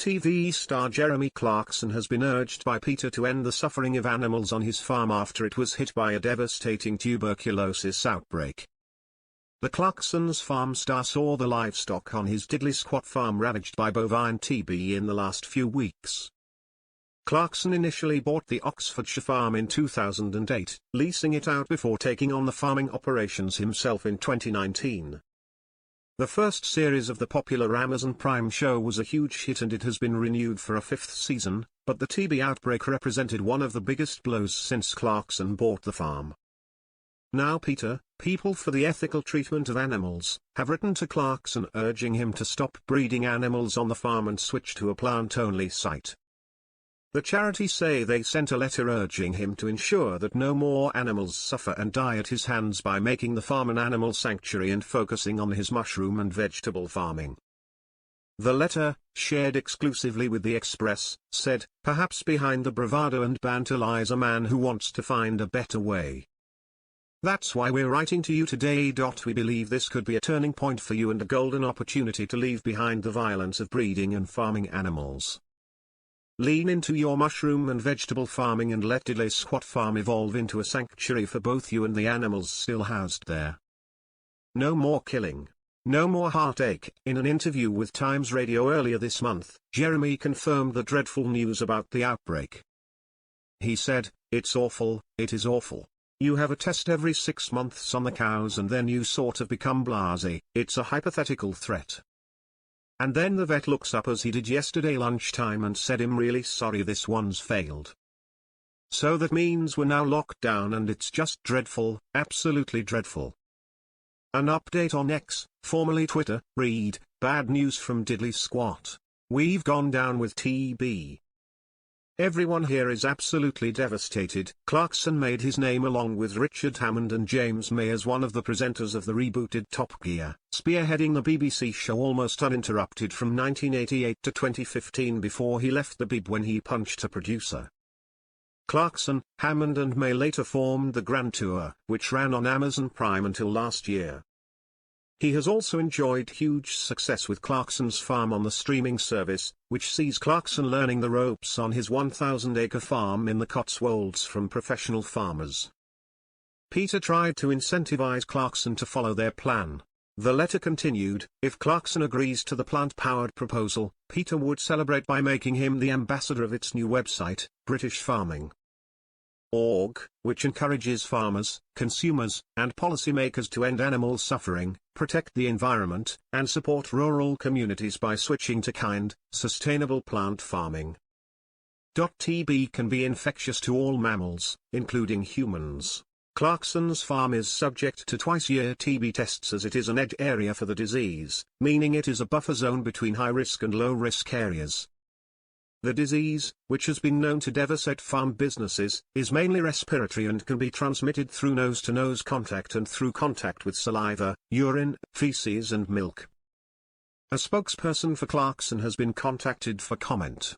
TV star Jeremy Clarkson has been urged by PETA to end the suffering of animals on his farm after it was hit by a devastating tuberculosis outbreak. The Clarkson's farm star saw the livestock on his diddly squat farm ravaged by bovine TB in the last few weeks. Clarkson initially bought the Oxfordshire farm in 2008, leasing it out before taking on the farming operations himself in 2019. The first series of the popular Amazon Prime show was a huge hit and it has been renewed for a fifth season, but the TB outbreak represented one of the biggest blows since Clarkson bought the farm. Now PETA, People for the Ethical Treatment of Animals, have written to Clarkson urging him to stop breeding animals on the farm and switch to a plant-only site. The charity say they sent a letter urging him to ensure that no more animals suffer and die at his hands by making the farm an animal sanctuary and focusing on his mushroom and vegetable farming. The letter, shared exclusively with the Express, said, "Perhaps behind the bravado and banter lies a man who wants to find a better way. That's why we're writing to you today. We believe this could be a turning point for you and a golden opportunity to leave behind the violence of breeding and farming animals. Lean into your mushroom and vegetable farming and let Diddley Squat Farm evolve into a sanctuary for both you and the animals still housed there. No more killing. No more heartache." In an interview with Times Radio earlier this month, Jeremy confirmed the dreadful news about the outbreak. He said, "It's awful, it is awful. You have a test every 6 months on the cows and then you sort of become blasé, it's a hypothetical threat. And then the vet looks up as he did yesterday lunchtime and said, I'm really sorry this one's failed. So that means we're now locked down and it's just dreadful, absolutely dreadful." An update on X, formerly Twitter, read, "Bad news from Diddley Squat. We've gone down with TB. Everyone here is absolutely devastated." Clarkson made his name along with Richard Hammond and James May as one of the presenters of the rebooted Top Gear, spearheading the BBC show almost uninterrupted from 1988 to 2015 before he left the bib when he punched a producer. Clarkson, Hammond and May later formed the Grand Tour, which ran on Amazon Prime until last year. He has also enjoyed huge success with Clarkson's Farm on the streaming service, which sees Clarkson learning the ropes on his 1,000-acre farm in the Cotswolds from professional farmers. PETA tried to incentivize Clarkson to follow their plan. The letter continued, "If Clarkson agrees to the plant-powered proposal, PETA would celebrate by making him the ambassador of its new website, British Farming. Org, which encourages farmers, consumers, and policymakers to end animal suffering, protect the environment, and support rural communities by switching to kind, sustainable plant farming. TB can be infectious to all mammals, including humans. Clarkson's farm is subject to twice-year TB tests as it is an edge area for the disease, meaning it is a buffer zone between high-risk and low-risk areas. The disease, which has been known to devastate farm businesses, is mainly respiratory and can be transmitted through nose-to-nose contact and through contact with saliva, urine, feces and milk." A spokesperson for Clarkson has been contacted for comment.